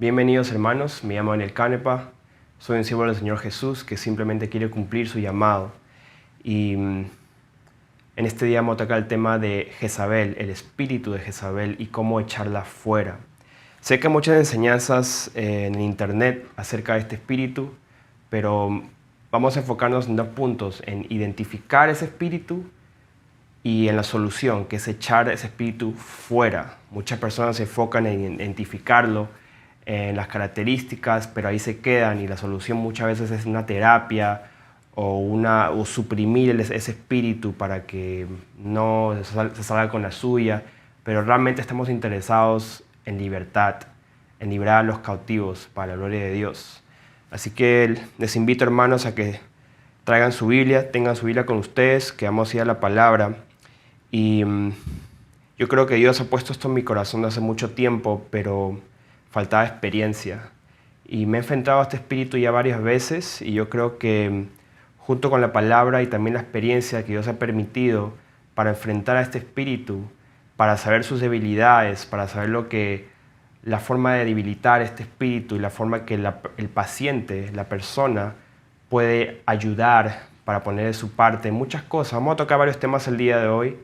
Bienvenidos hermanos, me llamo Daniel Canepa, soy un siervo del Señor Jesús que simplemente quiere cumplir su llamado. Y en este día vamos a tocar el tema de Jezabel, el espíritu de Jezabel y cómo echarla fuera. Sé que hay muchas enseñanzas en internet acerca de este espíritu, pero vamos a enfocarnos en dos puntos, en identificar ese espíritu y en la solución, que es echar ese espíritu fuera. Muchas personas se enfocan en identificarlo, en las características, pero ahí se quedan y la solución muchas veces es una terapia o suprimir ese espíritu para que no se salga con la suya, pero realmente estamos interesados en libertad, en liberar a los cautivos para la gloria de Dios. Así que les invito, hermanos, a que traigan su Biblia, tengan su Biblia con ustedes, que vamos a ir a la palabra. Y yo creo que Dios ha puesto esto en mi corazón desde hace mucho tiempo, pero faltaba experiencia. Y me he enfrentado a este espíritu ya varias veces y yo creo que junto con la palabra y también la experiencia que Dios ha permitido para enfrentar a este espíritu, para saber sus debilidades, para saber la forma de debilitar este espíritu y la forma que el paciente, la persona, puede ayudar para poner de su parte muchas cosas. Vamos a tocar varios temas el día de hoy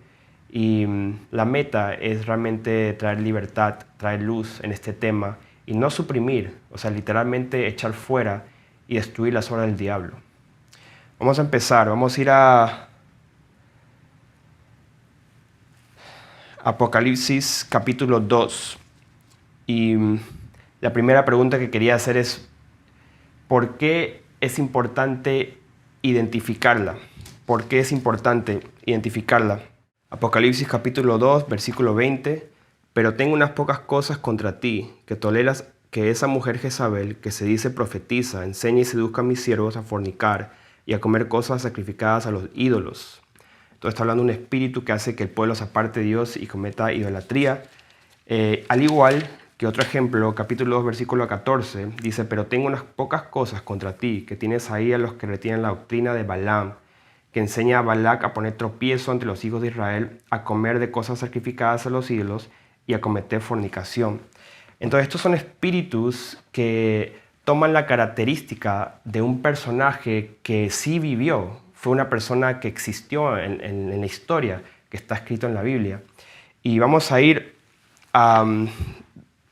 y la meta es realmente traer libertad, traer luz en este tema y no suprimir, o sea, literalmente echar fuera y destruir las obras del diablo. Vamos a empezar, vamos a ir a Apocalipsis capítulo 2 y la primera pregunta que quería hacer es ¿por qué es importante identificarla? ¿Por qué es importante identificarla? Apocalipsis capítulo 2, versículo 20. Pero tengo unas pocas cosas contra ti, que toleras que esa mujer Jezabel, que se dice profetiza, enseñe y seduzca a mis siervos a fornicar y a comer cosas sacrificadas a los ídolos. Entonces está hablando de un espíritu que hace que el pueblo se aparte de Dios y cometa idolatría. Al igual que otro ejemplo, capítulo 2, versículo 14, dice, pero tengo unas pocas cosas contra ti, que tienes ahí a los que retienen la doctrina de Balaam, que enseña a Balac a poner tropiezo ante los hijos de Israel, a comer de cosas sacrificadas a los ídolos y a cometer fornicación. Entonces estos son espíritus que toman la característica de un personaje que sí vivió, fue una persona que existió en la historia, que está escrito en la Biblia. Y vamos a ir a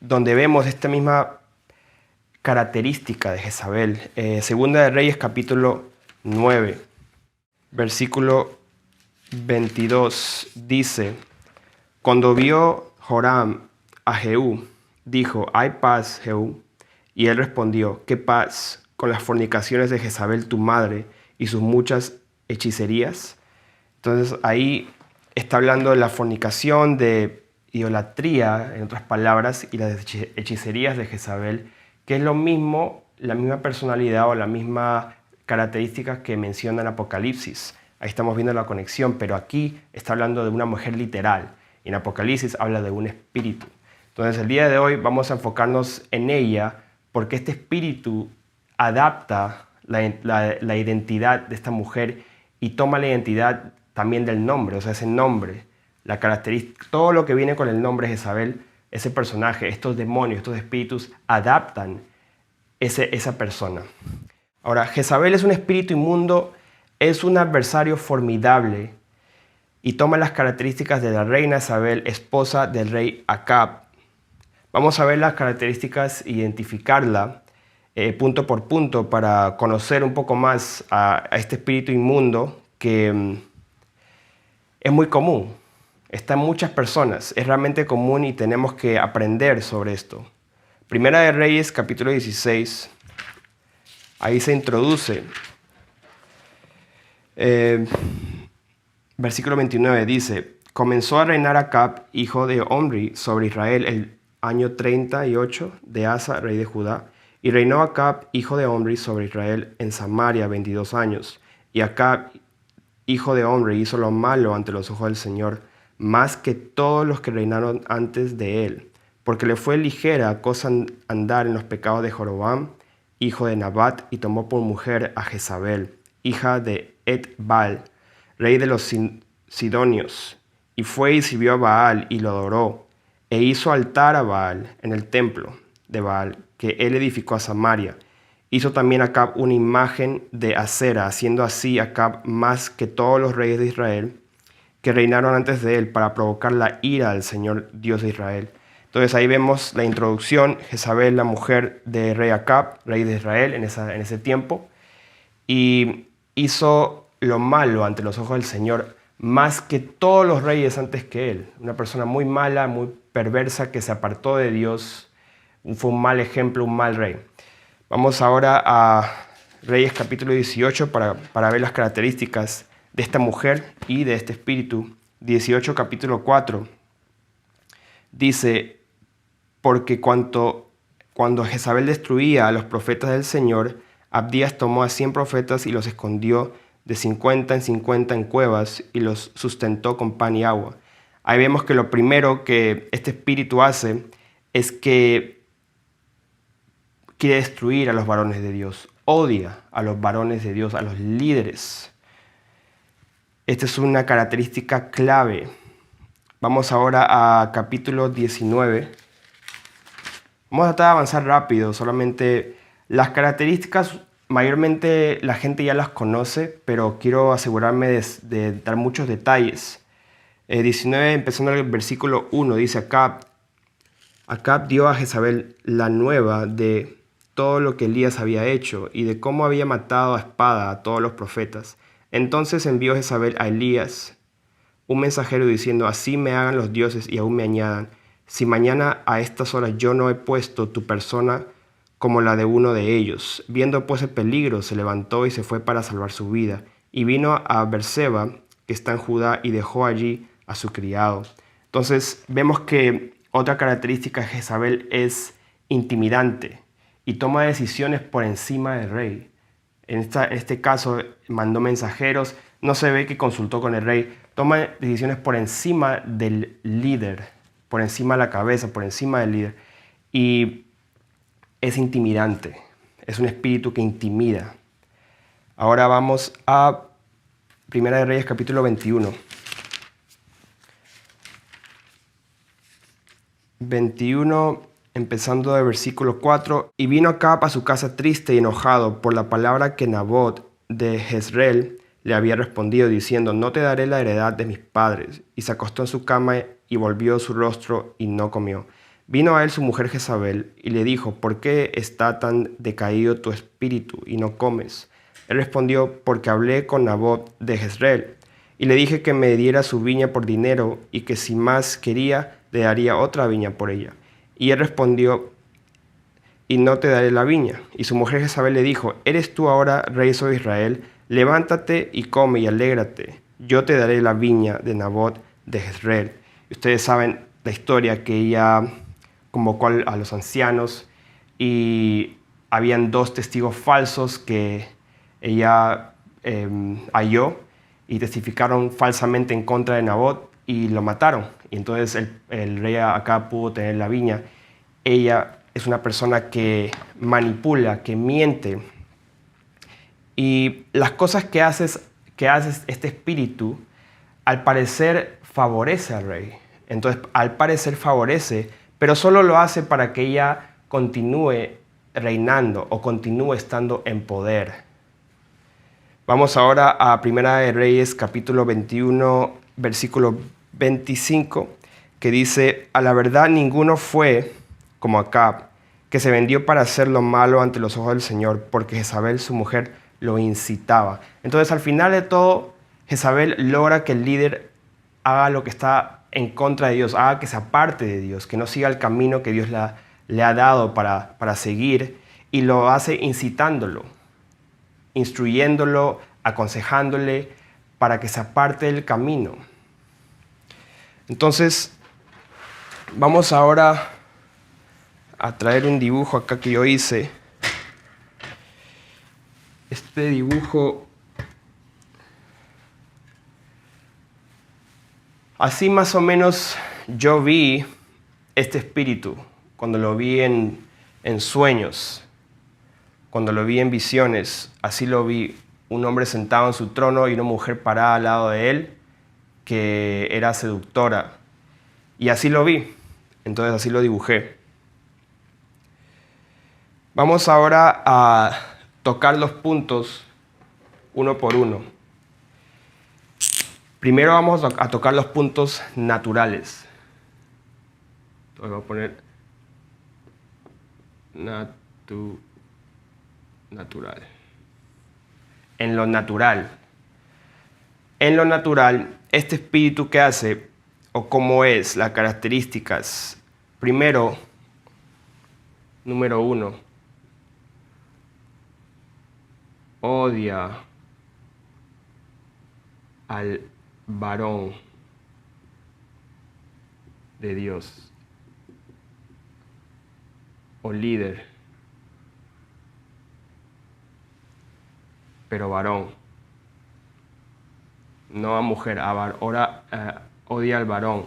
donde vemos esta misma característica de Jezabel. Segunda de Reyes capítulo 9. Versículo 22 dice, cuando vio Joram a Jehú, dijo, ¿hay paz, Jehú? Y él respondió, ¿qué paz con las fornicaciones de Jezabel tu madre y sus muchas hechicerías? Entonces ahí está hablando de la fornicación, de idolatría, en otras palabras, y las hechicerías de Jezabel, que es lo mismo, la misma personalidad o la misma características que menciona en Apocalipsis. Ahí estamos viendo la conexión, pero aquí está hablando de una mujer literal. Y en Apocalipsis habla de un espíritu. Entonces el día de hoy vamos a enfocarnos en ella porque este espíritu adapta la identidad de esta mujer y toma la identidad también del nombre, o sea, ese nombre, la característica, todo lo que viene con el nombre Jezabel, ese personaje, estos demonios, estos espíritus adaptan esa persona. Ahora, Jezabel es un espíritu inmundo, es un adversario formidable y toma las características de la reina Jezabel, esposa del rey Acab. Vamos a ver las características, identificarla punto por punto para conocer un poco más a este espíritu inmundo que es muy común, está en muchas personas, es realmente común y tenemos que aprender sobre esto. Primera de Reyes capítulo 16. Ahí se introduce. Versículo 29 dice, comenzó a reinar Acab, hijo de Omri, sobre Israel el año 38 de Asa, rey de Judá. Y reinó Acab, hijo de Omri, sobre Israel en Samaria 22 años. Y Acab, hijo de Omri, hizo lo malo ante los ojos del Señor, más que todos los que reinaron antes de él, porque le fue ligera cosa andar en los pecados de Jeroboam, hijo de Nabat, y tomó por mujer a Jezabel, hija de Etbal, rey de los Sidonios, y fue y sirvió a Baal y lo adoró, e hizo altar a Baal en el templo. de Baal, que él edificó a Samaria. Hizo también Acab una imagen de acera, haciendo así Acab más que todos los reyes de Israel que reinaron antes de él, para provocar la ira del Señor Dios de Israel. Entonces ahí vemos la introducción, Jezabel, la mujer de rey Acab, rey de Israel en ese tiempo, y hizo lo malo ante los ojos del Señor, más que todos los reyes antes que él. Una persona muy mala, muy perversa, que se apartó de Dios, fue un mal ejemplo, un mal rey. Vamos ahora a Reyes capítulo 18 para ver las características de esta mujer y de este espíritu. 18 capítulo 4 dice: porque cuando Jezabel destruía a los profetas del Señor, Abdías tomó a 100 profetas y los escondió de 50 en 50 en cuevas y los sustentó con pan y agua. Ahí vemos que lo primero que este espíritu hace es que quiere destruir a los varones de Dios, odia a los varones de Dios, a los líderes. Esta es una característica clave. Vamos ahora a capítulo 19. Vamos a tratar de avanzar rápido, solamente las características mayormente la gente ya las conoce, pero quiero asegurarme de dar muchos detalles. 19, empezando el versículo 1, dice: Acab dio a Jezabel la nueva de todo lo que Elías había hecho y de cómo había matado a espada a todos los profetas. Entonces envió Jezabel a Elías un mensajero diciendo: así me hagan los dioses y aún me añadan, si mañana a estas horas yo no he puesto tu persona como la de uno de ellos. Viendo pues el peligro, se levantó y se fue para salvar su vida, y vino a Beerseba, que está en Judá, y dejó allí a su criado. Entonces vemos que otra característica de Jezabel es intimidante y toma decisiones por encima del rey. En este caso mandó mensajeros, no se ve que consultó con el rey, toma decisiones por encima del líder, por encima de la cabeza, por encima del líder, y es intimidante, es un espíritu que intimida. Ahora vamos a Primera de Reyes capítulo 21. 21, empezando de versículo 4. Y vino Acab a su casa triste y enojado por la palabra que Nabot de Jezreel le había respondido, diciendo: no te daré la heredad de mis padres. Y se acostó en su cama y volvió su rostro y no comió. Vino a él su mujer Jezabel y le dijo: ¿por qué está tan decaído tu espíritu y no comes? Él respondió: porque hablé con Nabot de Jezreel y le dije que me diera su viña por dinero y que si más quería le daría otra viña por ella. Y él respondió: y no te daré la viña. Y su mujer Jezabel le dijo: ¿eres tú ahora rey sobre Israel? Levántate y come y alégrate. Yo te daré la viña de Nabot de Jezreel. Y ustedes saben la historia, que ella convocó a los ancianos y habían 2 testigos falsos que ella halló y testificaron falsamente en contra de Nabot y lo mataron. Y entonces el rey acá pudo tener la viña. Ella es una persona que manipula, que miente. Y las cosas que hace este espíritu, al parecer favorece al rey. Entonces, al parecer favorece, pero solo lo hace para que ella continúe reinando o continúe estando en poder. Vamos ahora a Primera de Reyes, capítulo 21, versículo 25, que dice: a la verdad ninguno fue como Acab, que se vendió para hacer lo malo ante los ojos del Señor, porque Jezabel, su mujer, lo incitaba. Entonces, al final de todo, Jezabel logra que el líder haga lo que está en contra de Dios, haga que se aparte de Dios, que no siga el camino que Dios le ha dado para seguir, y lo hace incitándolo, instruyéndolo, aconsejándole para que se aparte del camino. Entonces, vamos ahora a traer un dibujo acá que yo hice. Este dibujo, así más o menos yo vi este espíritu cuando lo vi en sueños, cuando lo vi en visiones. Así lo vi: un hombre sentado en su trono y una mujer parada al lado de él, que era seductora. Y así lo vi, entonces así lo dibujé. Vamos ahora a tocar los puntos uno por uno. Primero vamos a tocar los puntos naturales. Entonces voy a poner natural. En lo natural. En lo natural, este espíritu que hace, o cómo es, las características. Primero, número 1, odia al varón de Dios o líder, pero varón, no a mujer, ahora odia al varón.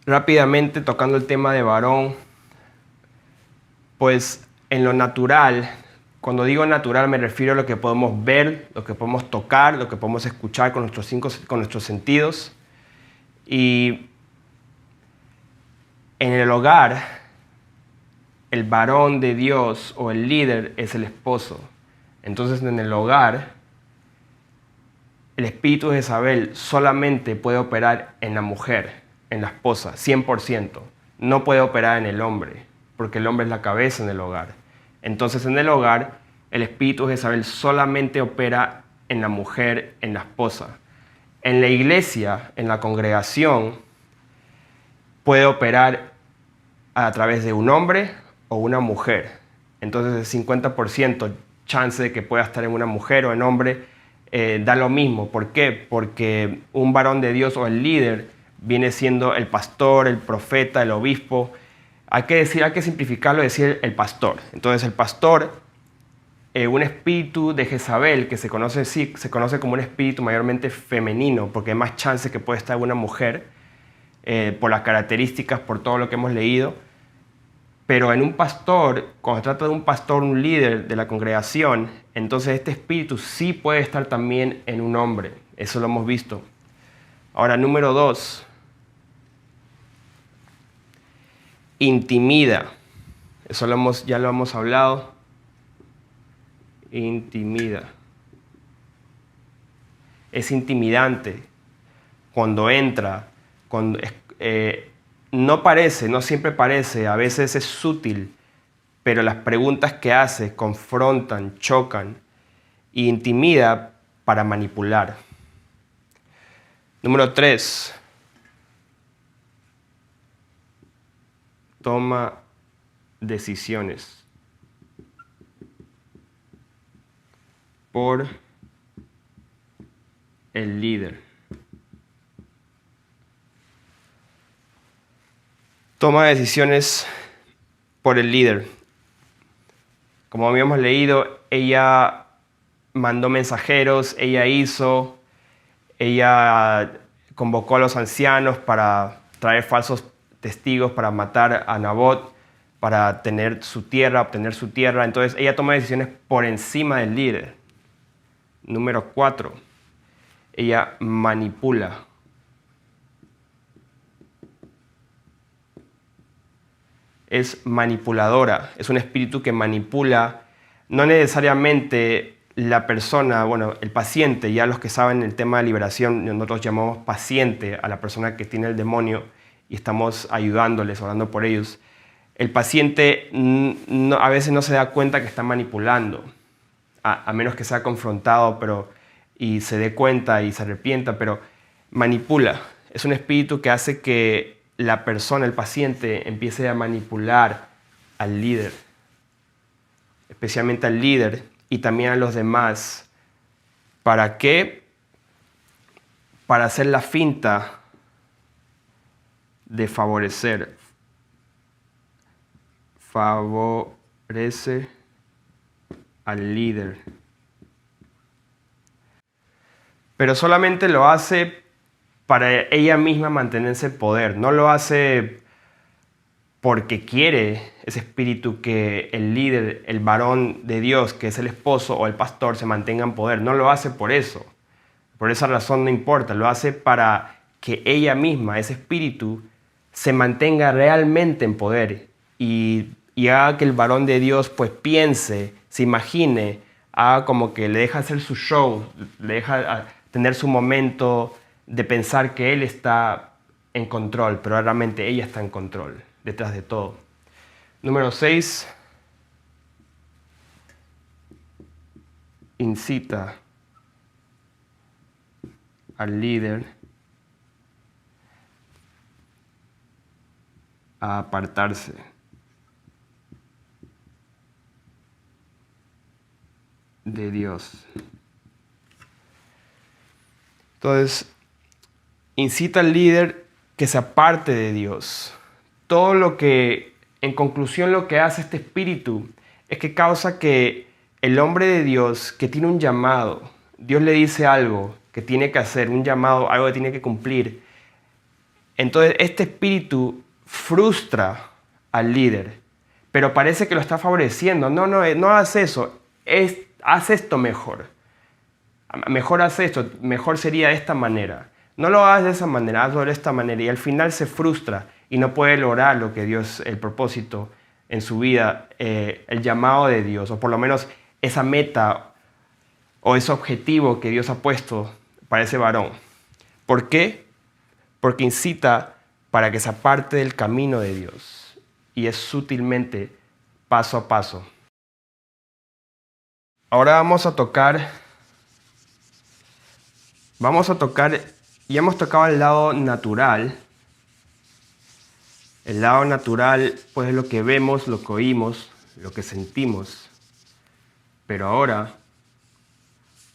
Rápidamente tocando el tema de varón, pues en lo natural, cuando digo natural me refiero a lo que podemos ver, lo que podemos tocar, lo que podemos escuchar con nuestros sentidos. Y en el hogar, el varón de Dios o el líder es el esposo. Entonces en el hogar, el espíritu de Jezabel solamente puede operar en la mujer, en la esposa, 100%. No puede operar en el hombre, porque el hombre es la cabeza en el hogar. Entonces en el hogar, el espíritu de Jezabel solamente opera en la mujer, en la esposa. En la iglesia, en la congregación, puede operar a través de un hombre o una mujer. Entonces el 50% chance de que pueda estar en una mujer o en hombre da lo mismo. ¿Por qué? Porque un varón de Dios o el líder viene siendo el pastor, el profeta, el obispo. Hay que simplificarlo y decir el pastor. Entonces el pastor, un espíritu de Jezabel, que se conoce como un espíritu mayormente femenino, porque hay más chance que puede estar una mujer, por las características, por todo lo que hemos leído. Pero en un pastor, cuando se trata de un pastor, un líder de la congregación, entonces este espíritu sí puede estar también en un hombre. Eso lo hemos visto. Ahora, número 2. Intimida. Eso ya lo hemos hablado. Intimida. Es intimidante cuando entra, no siempre parece, a veces es sutil, pero las preguntas que hace confrontan, chocan e intimida para manipular. Número 3. Toma decisiones por el líder. Toma decisiones por el líder. Como habíamos leído, ella mandó mensajeros, ella convocó a los ancianos para traer falsos testigos para matar a Nabot, para obtener su tierra. Entonces ella toma decisiones por encima del líder. Número 4. Ella manipula. Es manipuladora, es un espíritu que manipula, no necesariamente la persona, el paciente. Ya los que saben el tema de liberación, nosotros llamamos paciente a la persona que tiene el demonio y estamos ayudándoles, orando por ellos. El paciente a veces no se da cuenta que está manipulando, a menos que sea confrontado y se dé cuenta y se arrepienta, pero manipula. Es un espíritu que hace que la persona, el paciente, empiece a manipular al líder, especialmente al líder y también a los demás. ¿Para qué? Para hacer la finta de favorecer. Favorece al líder. Pero solamente lo hace para ella misma mantenerse en poder. No lo hace porque quiere ese espíritu que el líder, el varón de Dios, que es el esposo o el pastor, se mantenga en poder. No lo hace por eso. Por esa razón no importa. Lo hace para que ella misma, ese espíritu, se mantenga realmente en poder y haga que el varón de Dios pues piense, se imagine, haga como que le deja hacer su show, le deja tener su momento de pensar que él está en control, pero realmente ella está en control, detrás de todo. Número 6. Incita al líder a apartarse de Dios. Entonces, incita al líder que se aparte de Dios. Todo lo que, en conclusión, lo que hace este espíritu es que causa que el hombre de Dios, que tiene un llamado, Dios le dice algo que tiene que hacer, un llamado, algo que tiene que cumplir. Entonces, este espíritu frustra al líder, pero parece que lo está favoreciendo. No hagas eso, haz esto mejor. Mejor haz esto, mejor sería de esta manera. No lo hagas de esa manera, hazlo de esta manera. Y al final se frustra y no puede lograr lo que Dios, el propósito en su vida, el llamado de Dios, o por lo menos esa meta o ese objetivo que Dios ha puesto para ese varón. ¿Por qué? Porque incita para que se aparte del camino de Dios. Y es sutilmente, paso a paso. Ahora vamos a tocar, ya hemos tocado el lado natural. El lado natural, pues, es lo que vemos, lo que oímos, lo que sentimos. Pero ahora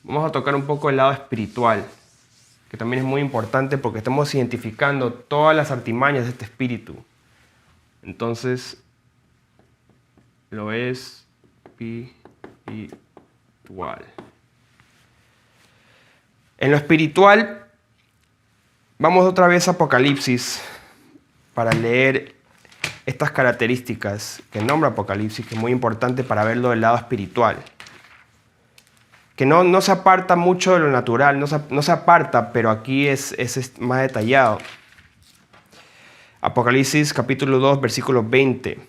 vamos a tocar un poco el lado espiritual, que también es muy importante porque estamos identificando todas las artimañas de este espíritu. Entonces, lo espiritual. En lo espiritual, vamos otra vez a Apocalipsis para leer estas características que nombra Apocalipsis, que es muy importante para verlo del lado espiritual. Que no se aparta mucho de lo natural, no se aparta, pero aquí es más detallado. Apocalipsis capítulo 2, versículo 20.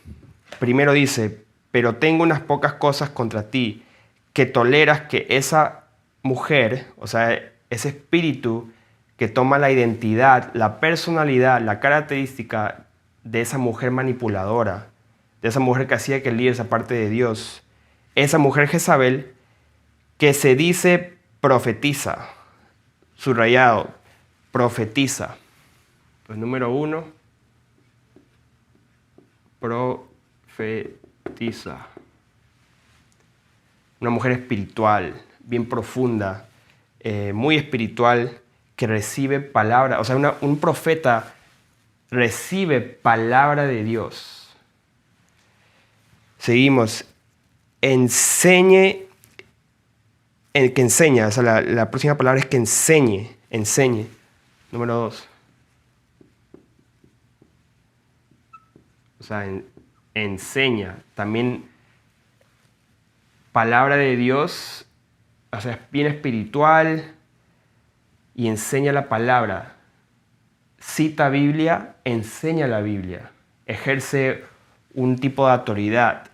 Primero dice, pero tengo unas pocas cosas contra ti, que toleras que esa mujer, o sea, ese espíritu que toma la identidad, la personalidad, la característica de esa mujer manipuladora, de esa mujer que hacía que el líder se aparte de Dios, esa mujer Jezabel, que se dice profetiza, subrayado, profetiza. Pues número 1, profetiza. Una mujer espiritual, bien profunda, muy espiritual, que recibe palabra. O sea, un profeta recibe palabra de Dios. Seguimos. Que enseña, o sea, la próxima palabra es que enseñe. Número 2. O sea, enseña. También palabra de Dios, o sea, es bien espiritual y enseña la palabra. Cita Biblia, enseña la Biblia. Ejerce un tipo de autoridad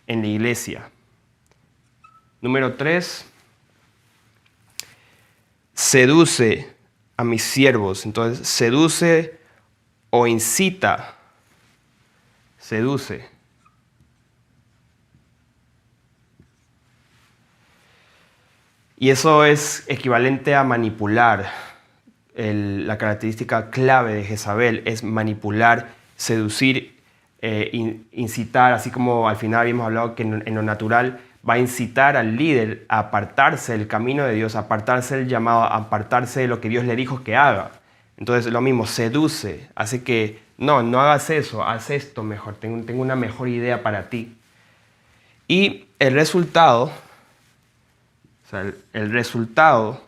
en la iglesia. Número 3. Seduce a mis siervos. Entonces, seduce o incita. Seduce. Y eso es equivalente a manipular. La característica clave de Jezabel es manipular, seducir, incitar, así como al final habíamos hablado que en lo natural va a incitar al líder a apartarse del camino de Dios, a apartarse del llamado, a apartarse de lo que Dios le dijo que haga. Entonces lo mismo, seduce, hace que no hagas eso, haz esto mejor, tengo una mejor idea para ti. Y el resultado, el resultado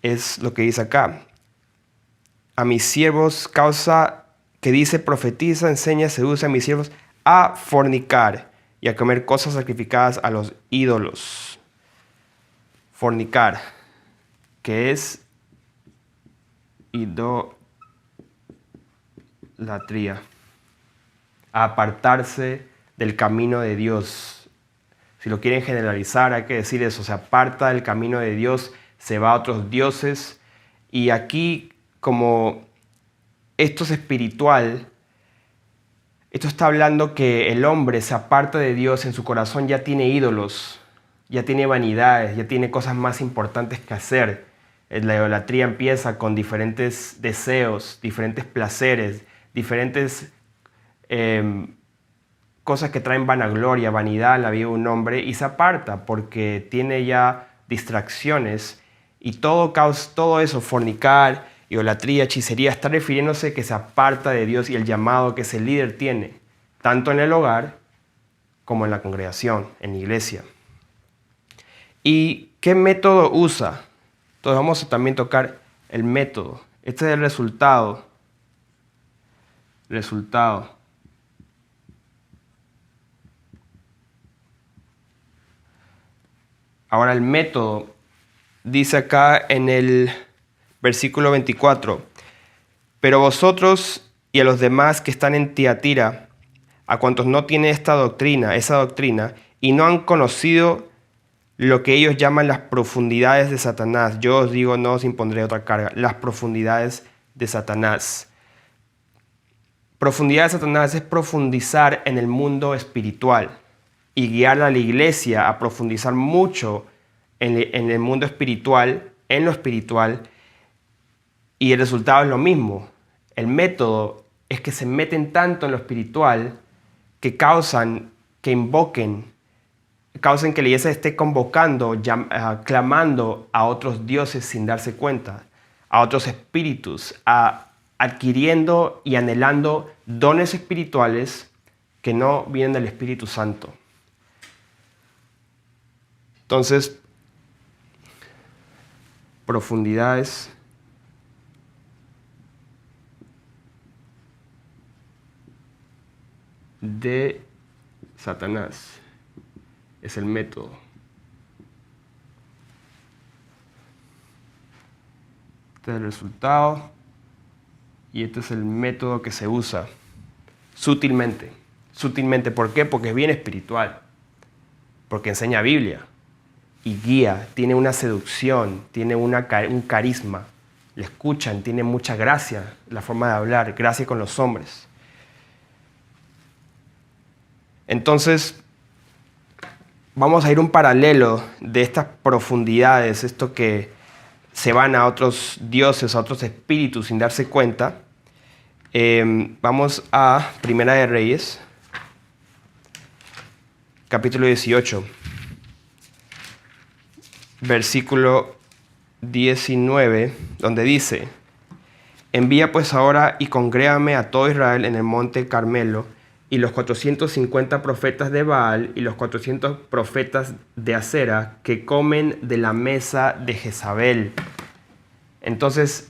es lo que dice acá. A mis siervos causa, que dice, profetiza, enseña, seduce a mis siervos a fornicar y a comer cosas sacrificadas a los ídolos. Fornicar. que es idolatría. A apartarse del camino de Dios. Si lo quieren generalizar, hay que decir eso. Se aparta del camino de Dios, se va a otros dioses. Y aquí, como esto es espiritual, esto está hablando que el hombre se aparta de Dios, en su corazón ya tiene ídolos, ya tiene vanidades, ya tiene cosas más importantes que hacer. La idolatría empieza con diferentes deseos, diferentes placeres, diferentes cosas que traen vanagloria, vanidad en la vida de un hombre, y se aparta porque tiene ya distracciones. Y todo eso, fornicar, idolatría, hechicería, está refiriéndose que se aparta de Dios y el llamado que ese líder tiene, tanto en el hogar como en la congregación, en la iglesia. ¿Y qué método usa? Entonces vamos a también tocar el método. Este es el resultado. Ahora el método, dice acá en el versículo 24, pero vosotros y a los demás que están en Tiatira, a cuantos no tienen esa doctrina, y no han conocido lo que ellos llaman las profundidades de Satanás, yo os digo, no os impondré otra carga, las profundidades de Satanás. Profundidad de Satanás es profundizar en el mundo espiritual y guiar a la iglesia a profundizar mucho en el mundo espiritual, en lo espiritual, y el resultado es lo mismo. El método es que se meten tanto en lo espiritual que causan que la iglesia esté convocando, clamando a otros dioses sin darse cuenta, a otros espíritus, adquiriendo y anhelando dones espirituales que no vienen del Espíritu Santo. Entonces, profundidades de Satanás es el método. Este es el resultado y este es el método que se usa sutilmente. Sutilmente, ¿por qué? Porque es bien espiritual, porque enseña Biblia y guía, tiene una seducción, tiene un carisma, le escuchan, tiene mucha gracia, la forma de hablar, gracia con los hombres. Entonces, vamos a ir un paralelo de estas profundidades, esto que se van a otros dioses, a otros espíritus sin darse cuenta. Vamos a Primera de Reyes, capítulo 18, versículo 19, donde dice: envía pues ahora y congrégame a todo Israel en el monte Carmelo, y los 450 profetas de Baal y los 400 profetas de Acera que comen de la mesa de Jezabel. Entonces,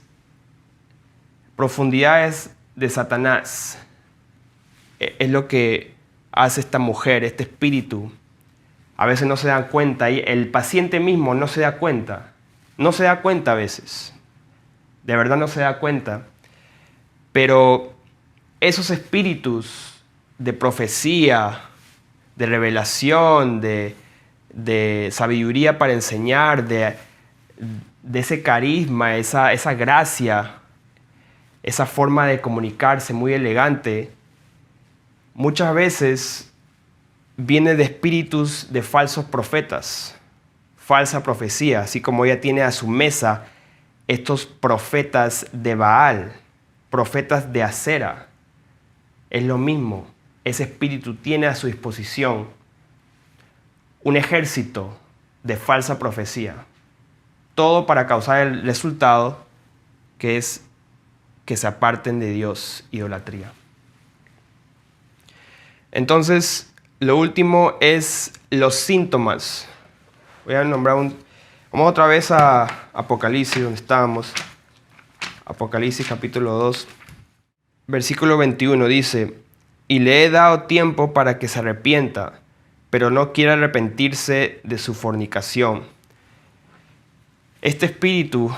profundidades de Satanás es lo que hace esta mujer, este espíritu. A veces no se dan cuenta y el paciente mismo no se da cuenta. No se da cuenta a veces. De verdad no se da cuenta. Pero esos espíritus de profecía, de revelación, de sabiduría para enseñar, de ese carisma, esa gracia, esa forma de comunicarse muy elegante, muchas veces viene de espíritus de falsos profetas, falsa profecía, así como ella tiene a su mesa estos profetas de Baal, profetas de Acera. Es lo mismo. Ese espíritu tiene a su disposición un ejército de falsa profecía. Todo para causar el resultado que es que se aparten de Dios, idolatría. Entonces, lo último es los síntomas. Voy a nombrar Vamos otra vez a Apocalipsis, donde estábamos. Apocalipsis capítulo 2, versículo 21 dice: y le he dado tiempo para que se arrepienta, pero no quiere arrepentirse de su fornicación. Este espíritu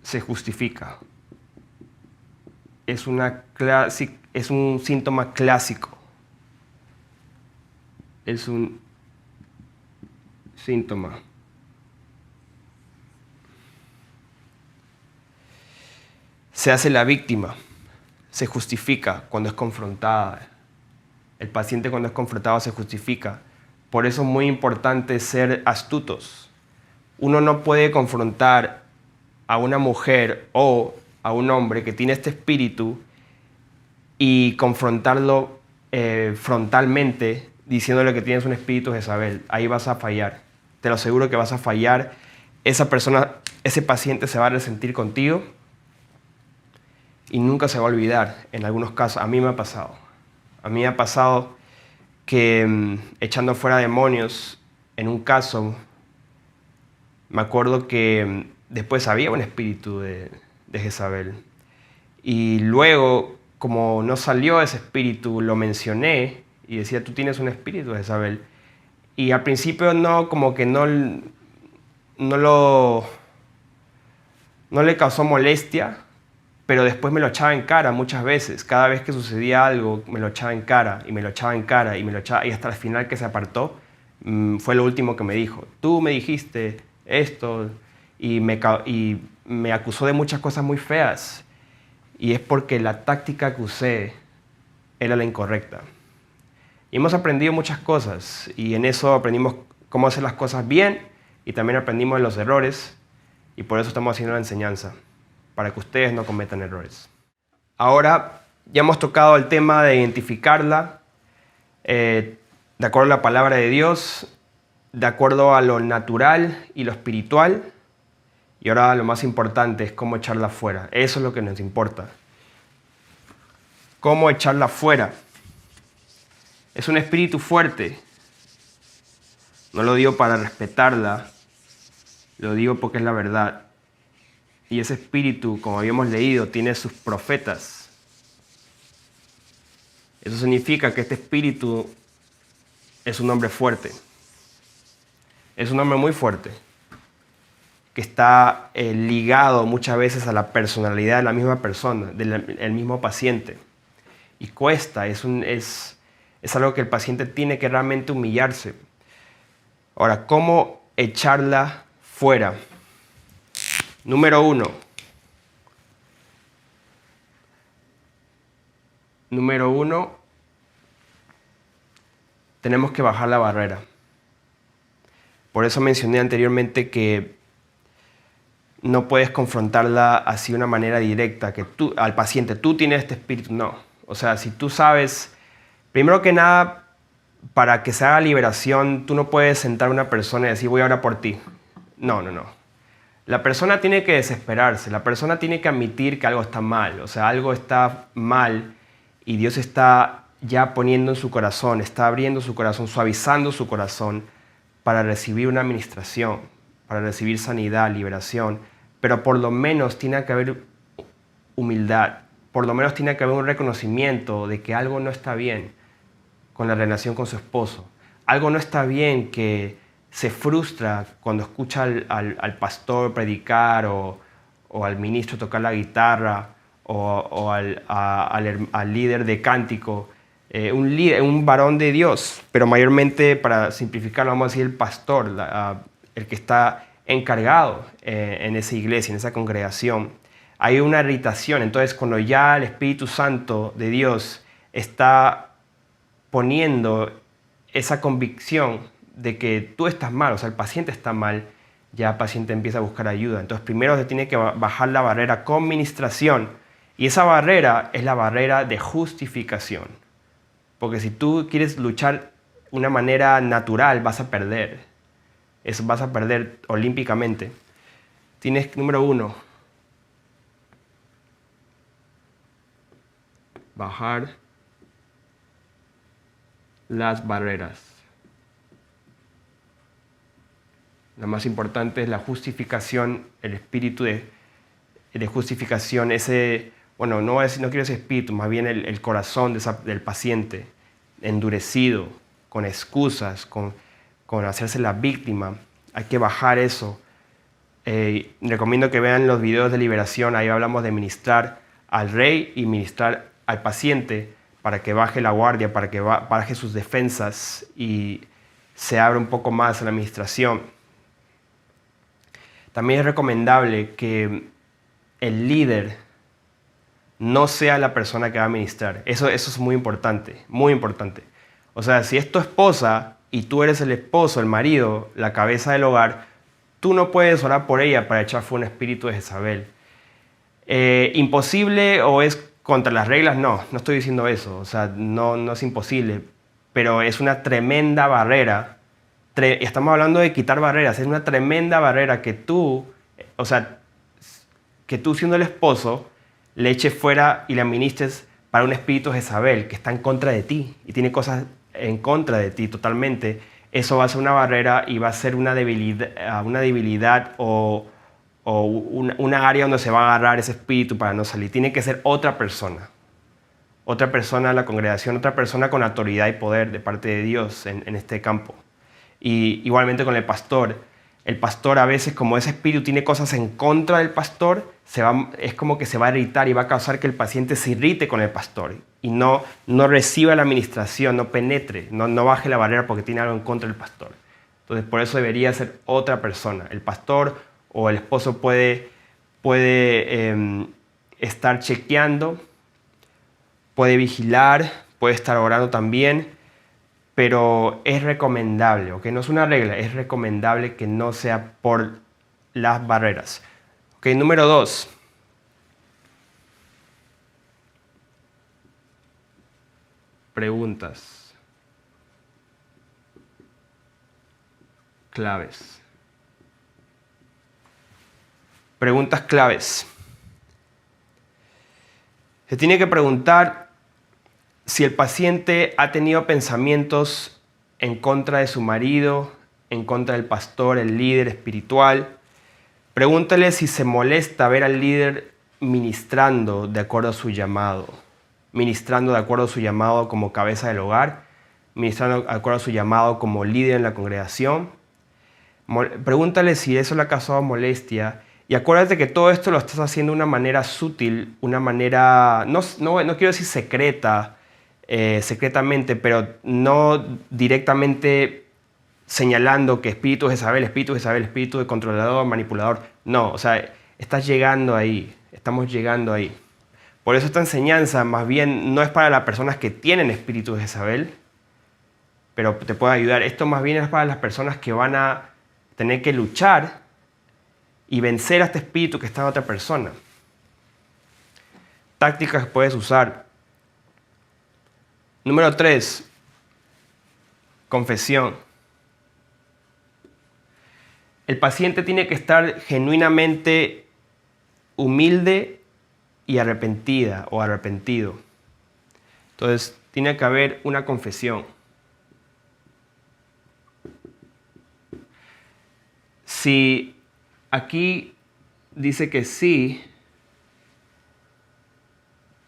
se justifica. Es un síntoma clásico. Es un síntoma. Se hace la víctima. Se justifica cuando es confrontada. El paciente cuando es confrontado se justifica. Por eso es muy importante ser astutos. Uno no puede confrontar a una mujer o a un hombre que tiene este espíritu y confrontarlo frontalmente diciéndole que tienes un espíritu Jezabel. Ahí vas a fallar. Te lo aseguro que vas a fallar. Esa persona, ese paciente se va a resentir contigo y nunca se va a olvidar. En algunos casos, a mí me ha pasado. A mí me ha pasado que echando fuera demonios, en un caso, me acuerdo que después había un espíritu de Jezabel. Y luego, como no salió ese espíritu, lo mencioné y decía, tú tienes un espíritu de Jezabel. Y al principio como que no le causó molestia, pero después me lo echaba en cara muchas veces. Cada vez que sucedía algo, me lo echaba en cara, y me lo echaba en cara, y hasta el final que se apartó, fue lo último que me dijo. Tú me dijiste esto, y me acusó de muchas cosas muy feas. Y es porque la táctica que usé era la incorrecta. Y hemos aprendido muchas cosas, y en eso aprendimos cómo hacer las cosas bien, y también aprendimos de los errores, y por eso estamos haciendo la enseñanza, para que ustedes no cometan errores. Ahora ya hemos tocado el tema de identificarla, de acuerdo a la palabra de Dios, de acuerdo a lo natural y lo espiritual, y ahora lo más importante es cómo echarla fuera. Eso es lo que nos importa. ¿Cómo echarla fuera? Es un espíritu fuerte. No lo digo para respetarla, lo digo porque es la verdad. Y ese espíritu, como habíamos leído, tiene sus profetas. Eso significa que este espíritu es un hombre fuerte. Es un hombre muy fuerte, que está ligado muchas veces a la personalidad de la misma persona, del mismo paciente. Y cuesta, es algo que el paciente tiene que realmente humillarse. Ahora, ¿cómo echarla fuera? Número uno, tenemos que bajar la barrera. Por eso mencioné anteriormente que no puedes confrontarla así de una manera directa, que al paciente, tú tienes este espíritu. No. O sea, si tú sabes, primero que nada, para que se haga liberación, tú no puedes sentar a una persona y decir, voy a orar por ti. No. La persona tiene que desesperarse, la persona tiene que admitir que algo está mal, o sea, algo está mal y Dios está ya poniendo en su corazón, está abriendo su corazón, suavizando su corazón para recibir una administración, para recibir sanidad, liberación, pero por lo menos tiene que haber humildad, por lo menos tiene que haber un reconocimiento de que algo no está bien con la relación con su esposo, algo no está bien que se frustra cuando escucha al pastor predicar o al ministro tocar la guitarra o al líder de cántico, un varón de Dios, pero mayormente, para simplificarlo, vamos a decir el pastor, el que está encargado en esa iglesia, en esa congregación. Hay una irritación, entonces cuando ya el Espíritu Santo de Dios está poniendo esa convicción de que tú estás mal, o sea, el paciente está mal, ya el paciente empieza a buscar ayuda. Entonces, primero se tiene que bajar la barrera con ministración, y esa barrera es la barrera de justificación. Porque si tú quieres luchar de una manera natural, vas a perder. Vas a perder olímpicamente. Tienes, número uno, bajar las barreras. La más importante es la justificación, el espíritu de justificación, no quiero ese espíritu, más bien el corazón del paciente, endurecido, con excusas, con hacerse la víctima. Hay que bajar eso. Recomiendo que vean los videos de liberación. Ahí hablamos de ministrar al rey y ministrar al paciente para que baje la guardia, para que baje sus defensas y se abra un poco más a la administración. También es recomendable que el líder no sea la persona que va a ministrar. Eso es muy importante, muy importante. O sea, si es tu esposa y tú eres el esposo, el marido, la cabeza del hogar, tú no puedes orar por ella para echar fuera un espíritu de Jezabel. ¿Imposible o es contra las reglas? No estoy diciendo eso. O sea, no es imposible, pero es una tremenda barrera. Estamos hablando de quitar barreras. Es una tremenda barrera que tú, o sea, que tú siendo el esposo, le eches fuera y le administres para un espíritu Jezabel que está en contra de ti y tiene cosas en contra de ti totalmente. Eso va a ser una barrera y va a ser una debilidad o una área donde se va a agarrar ese espíritu para no salir. Tiene que ser otra persona en la congregación, otra persona con autoridad y poder de parte de Dios en este campo. Y igualmente con el pastor. El pastor a veces, como ese espíritu tiene cosas en contra del pastor, es como que se va a irritar y va a causar que el paciente se irrite con el pastor y no reciba la administración, no penetre, no baje la barrera porque tiene algo en contra del pastor. Entonces, por eso debería ser otra persona. El pastor o el esposo puede estar chequeando, puede vigilar, puede estar orando también, pero es recomendable, ¿ok? No es una regla, es recomendable que no sea por las barreras. Ok, número 2. Preguntas. Claves. Preguntas claves. Se tiene que preguntar si el paciente ha tenido pensamientos en contra de su marido, en contra del pastor, el líder espiritual. Pregúntale si se molesta ver al líder ministrando de acuerdo a su llamado. Ministrando de acuerdo a su llamado como cabeza del hogar. Ministrando de acuerdo a su llamado como líder en la congregación. Pregúntale si eso le ha causado molestia. Y acuérdate que todo esto lo estás haciendo de una manera sutil, una manera, no quiero decir secretamente, pero no directamente señalando que espíritu de Jezabel, espíritu de controlador, manipulador. No, o sea, estás llegando ahí, estamos llegando ahí. Por eso esta enseñanza más bien no es para las personas que tienen espíritu de Jezabel, pero te puede ayudar. Esto más bien es para las personas que van a tener que luchar y vencer a este espíritu que está en otra persona. Tácticas que puedes usar. Número 3. Confesión. El paciente tiene que estar genuinamente humilde y arrepentida o arrepentido. Entonces, tiene que haber una confesión. Si aquí dice que sí,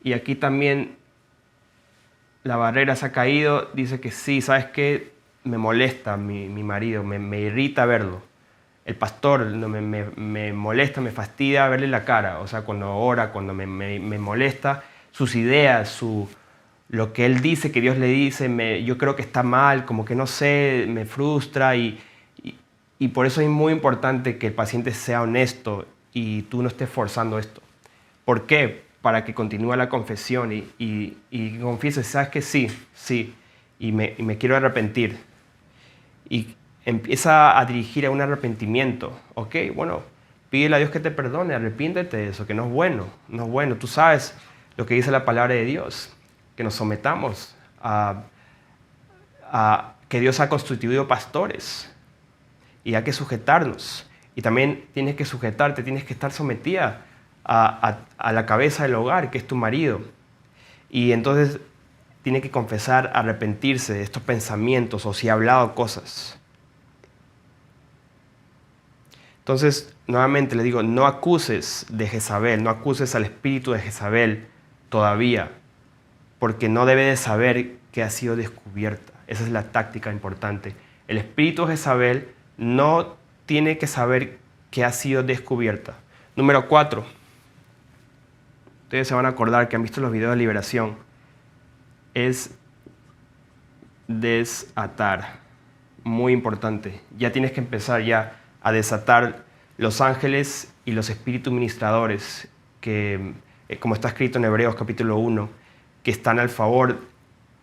y aquí también la barrera se ha caído, dice que sí, ¿sabes qué? Me molesta mi marido, me irrita verlo. El pastor me molesta, me fastidia verle la cara, o sea, cuando ora, cuando me molesta sus ideas, lo que él dice, que Dios le dice, yo creo que está mal, como que no sé, me frustra y por eso es muy importante que el paciente sea honesto y tú no estés forzando esto. ¿Por qué? Para que continúe la confesión y confiese, ¿sabes qué? Sí, y me quiero arrepentir. Y empieza a dirigir a un arrepentimiento. Ok, bueno, pídele a Dios que te perdone, arrepiéntete de eso, que no es bueno, no es bueno. Tú sabes lo que dice la palabra de Dios, que nos sometamos a que Dios ha constituido pastores y hay que sujetarnos. Y también tienes que sujetarte, tienes que estar sometida a la cabeza del hogar, que es tu marido. Y entonces tiene que confesar, arrepentirse de estos pensamientos o si ha hablado cosas. Entonces, nuevamente le digo, no acuses de Jezabel, no acuses al espíritu de Jezabel todavía, porque no debe de saber que ha sido descubierta. Esa es la táctica importante. El espíritu de Jezabel no tiene que saber que ha sido descubierta. Número 4. Ustedes se van a acordar que han visto los videos de liberación. Es desatar. Muy importante. Ya tienes que empezar ya a desatar los ángeles y los espíritus ministradores que, como está escrito en Hebreos capítulo 1, que están al favor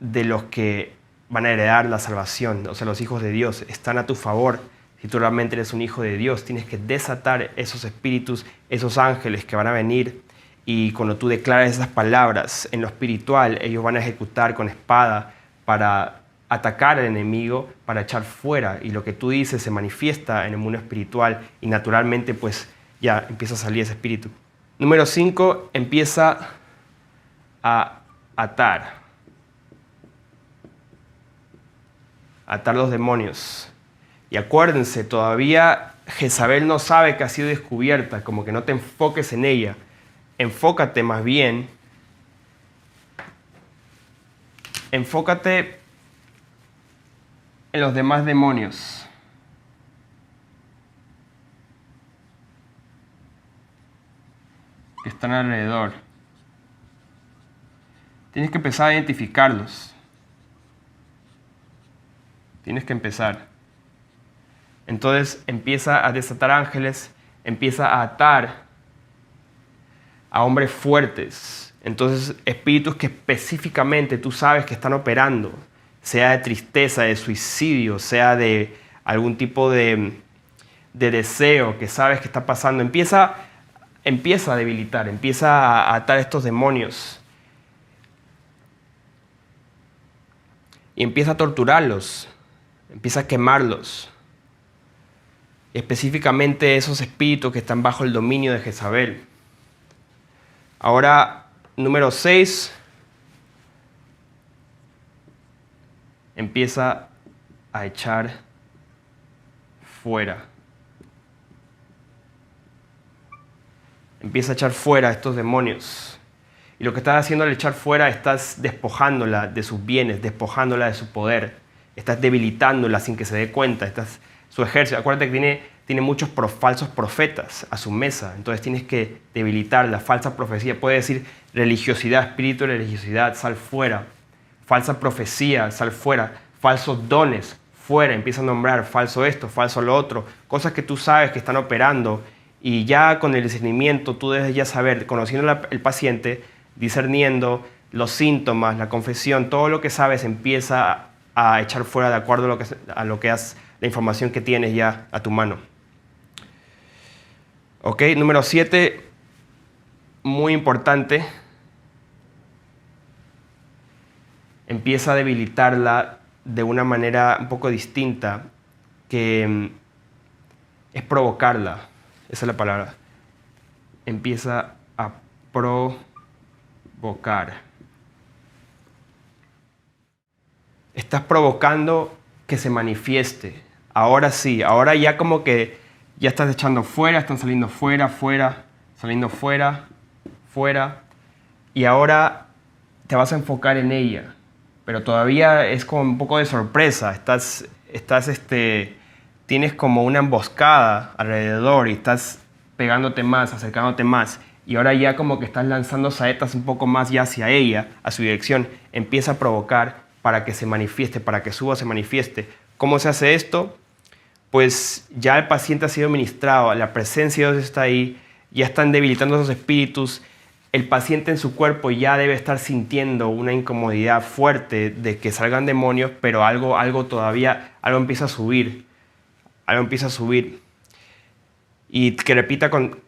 de los que van a heredar la salvación, o sea, los hijos de Dios, están a tu favor. Si tú realmente eres un hijo de Dios, tienes que desatar esos espíritus, esos ángeles que van a venir, y cuando tú declaras esas palabras en lo espiritual, ellos van a ejecutar con espada para atacar al enemigo, para echar fuera, y lo que tú dices se manifiesta en el mundo espiritual y naturalmente pues ya empieza a salir ese espíritu. Número 5, empieza a atar los demonios. Y acuérdense, todavía Jezabel no sabe que ha sido descubierta, como que no te enfoques en ella. Enfócate más bien, enfócate en los demás demonios. Que están alrededor. Tienes que empezar a identificarlos. Tienes que empezar. Entonces empieza a desatar ángeles, empieza a atar a hombres fuertes. Entonces espíritus que específicamente tú sabes que están operando, sea de tristeza, de suicidio, sea de algún tipo de deseo que sabes que está pasando, empieza a debilitar, empieza a atar a estos demonios y empieza a torturarlos, empieza a quemarlos. Específicamente esos espíritus que están bajo el dominio de Jezabel. Ahora, número 6, empieza a echar fuera. Empieza a echar fuera a estos demonios. Y lo que estás haciendo al echar fuera, estás despojándola de sus bienes, despojándola de su poder. Estás debilitándola sin que se dé cuenta. Su ejército, acuérdate que tiene muchos falsos profetas a su mesa. Entonces tienes que debilitar la falsa profecía. Puede decir religiosidad, espíritu de religiosidad, sal fuera. Falsa profecía, sal fuera. Falsos dones, fuera. Empieza a nombrar falso esto, falso lo otro. Cosas que tú sabes que están operando. Y ya con el discernimiento tú debes ya saber, conociendo el paciente, discerniendo los síntomas, la confesión, todo lo que sabes empieza a echar fuera de acuerdo a lo que has, la información que tienes ya a tu mano. Ok, número 7, muy importante. Empieza a debilitarla de una manera un poco distinta, que es provocarla. Esa es la palabra. Empieza a provocar. Estás provocando que se manifieste. Ahora sí, ahora ya como que ya estás echando fuera, están saliendo fuera, saliendo fuera. Y ahora te vas a enfocar en ella. Pero todavía es como un poco de sorpresa. Tienes como una emboscada alrededor y estás pegándote más, acercándote más. Y ahora ya como que estás lanzando saetas un poco más ya hacia ella, a su dirección. Empieza a provocar para que se manifieste, para que suba, se manifieste. ¿Cómo se hace esto? Pues ya el paciente ha sido ministrado, la presencia de Dios está ahí, ya están debilitando esos espíritus. El paciente en su cuerpo ya debe estar sintiendo una incomodidad fuerte de que salgan demonios, pero algo empieza a subir. Algo empieza a subir. Y que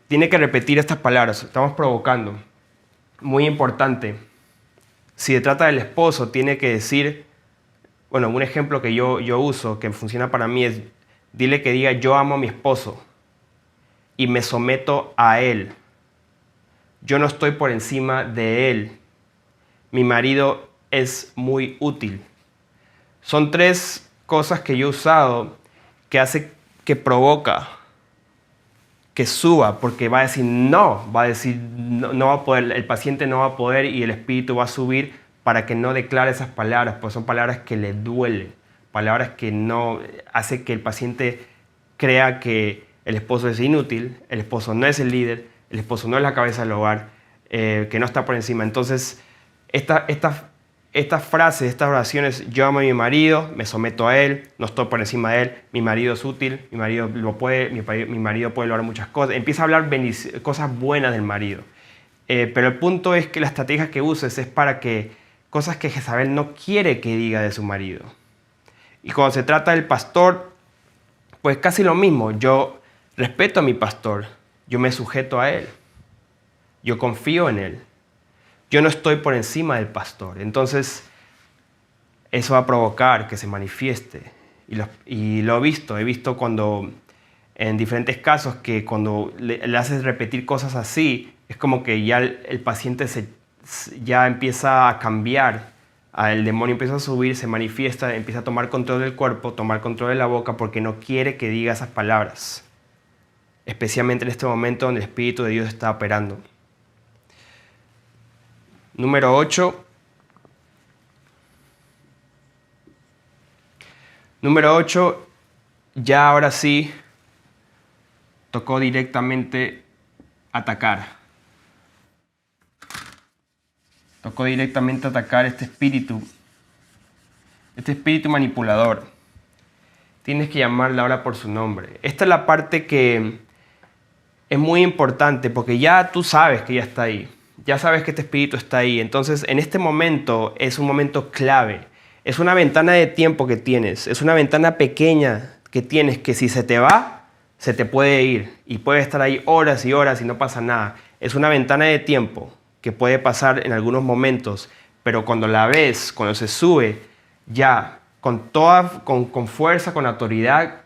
tiene que repetir estas palabras. Estamos provocando. Muy importante. Si se trata del esposo, tiene que decir, bueno, un ejemplo que yo uso, que funciona para mí es, dile que diga, yo amo a mi esposo y me someto a él. Yo no estoy por encima de él. Mi marido es muy útil. Son 3 cosas que yo he usado que hace que provoca, que suba, porque va a decir no, no va a poder, el paciente no va a poder y el espíritu va a subir para que no declare esas palabras, pues son palabras que le duelen. palabras que no hace que el paciente crea que el esposo es inútil, el esposo no es el líder, el esposo no es la cabeza del hogar, que no está por encima. Entonces, estas frases, estas oraciones, yo amo a mi marido, me someto a él, no estoy por encima de él, mi marido es útil, mi marido mi marido puede lograr muchas cosas. Empieza a hablar cosas buenas del marido. Pero el punto es que la estrategia que uses es para que cosas que Jezabel no quiere que diga de su marido. Y cuando se trata del pastor, pues casi lo mismo. Yo respeto a mi pastor, yo me sujeto a él, yo confío en él, yo no estoy por encima del pastor. Entonces, eso va a provocar que se manifieste. Y lo he visto cuando, en diferentes casos, que cuando le haces repetir cosas así, es como que ya el paciente ya empieza a cambiar, el demonio empieza a subir, se manifiesta, empieza a tomar control del cuerpo, tomar control de la boca, porque no quiere que diga esas palabras, especialmente en este momento donde el Espíritu de Dios está operando. Número 8. Número 8, ya ahora sí tocó directamente atacar. Tocó directamente atacar este espíritu manipulador. Tienes que llamarla ahora por su nombre. Esta es la parte que es muy importante porque ya tú sabes que ya está ahí. Ya sabes que este espíritu está ahí. Entonces, en este momento es un momento clave. Es una ventana de tiempo que tienes. Es una ventana pequeña que tienes que si se te va, se te puede ir. Y puede estar ahí horas y horas y no pasa nada. Es una ventana de tiempo que puede pasar en algunos momentos. Pero cuando la ves, cuando se sube, ya con fuerza, con autoridad,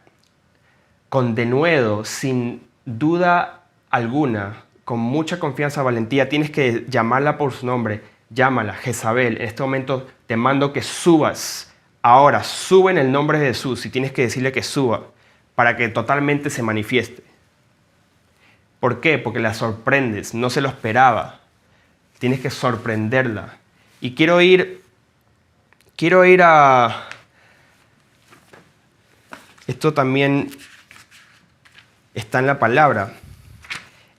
con denuedo, sin duda alguna, con mucha confianza, valentía, tienes que llamarla por su nombre. Llámala, Jezabel. En este momento te mando que subas. Ahora, sube en el nombre de Jesús y tienes que decirle que suba para que totalmente se manifieste. ¿Por qué? Porque la sorprendes, no se lo esperaba. Tienes que sorprenderla. Y quiero ir a... Esto también está en la palabra.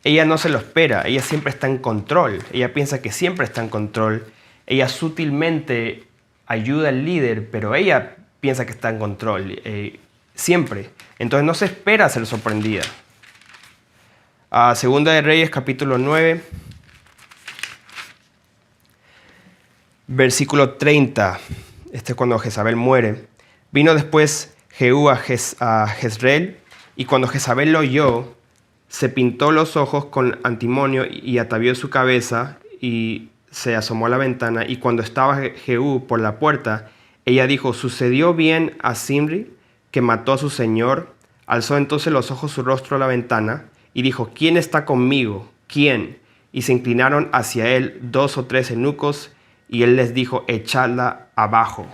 Ella no se lo espera, ella siempre está en control. Ella piensa que siempre está en control. Ella sutilmente ayuda al líder, pero ella piensa que está en control. Siempre. Entonces no se espera ser sorprendida. Segunda de Reyes, capítulo 9. Versículo 30. Este es cuando Jezabel muere. Vino después Jehú a Jezreel, y cuando Jezabel lo oyó, se pintó los ojos con antimonio y atavió su cabeza y se asomó a la ventana. Y cuando estaba Jehú por la puerta, ella dijo: ¿sucedió bien a Zimri, que mató a su señor? Alzó entonces los ojos su rostro a la ventana y dijo: ¿quién está conmigo? ¿Quién? Y se inclinaron hacia él 2 o 3 eunucos, y él les dijo: echadla abajo.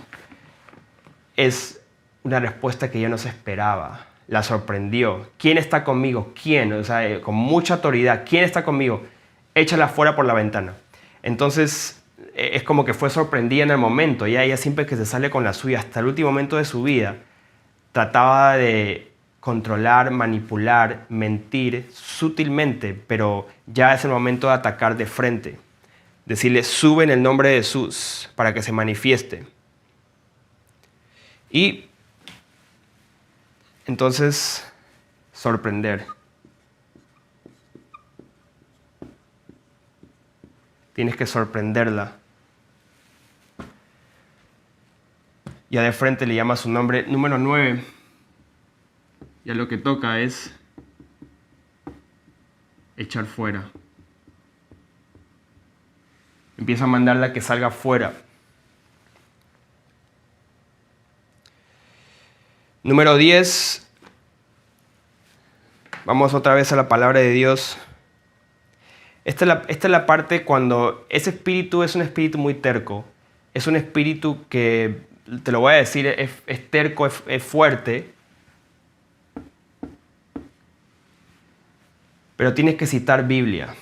Es una respuesta que ella no se esperaba. La sorprendió. ¿Quién está conmigo? ¿Quién? O sea, con mucha autoridad. ¿Quién está conmigo? Échala fuera por la ventana. Entonces, es como que fue sorprendida en el momento. Y ella siempre que se sale con la suya, hasta el último momento de su vida, trataba de controlar, manipular, mentir sutilmente, pero ya es el momento de atacar de frente. Decirle: sube en el nombre de Jesús para que se manifieste. Y entonces, sorprender. Tienes que sorprenderla. Ya de frente le llama su nombre. Número 9. Ya lo que toca es echar fuera. Empieza a mandarla que salga fuera. Número 10. Vamos otra vez a la palabra de Dios. Esta es la parte cuando ese espíritu es un espíritu muy terco. Es un espíritu que, te lo voy a decir, es terco, es fuerte. Pero tienes que citar Biblia.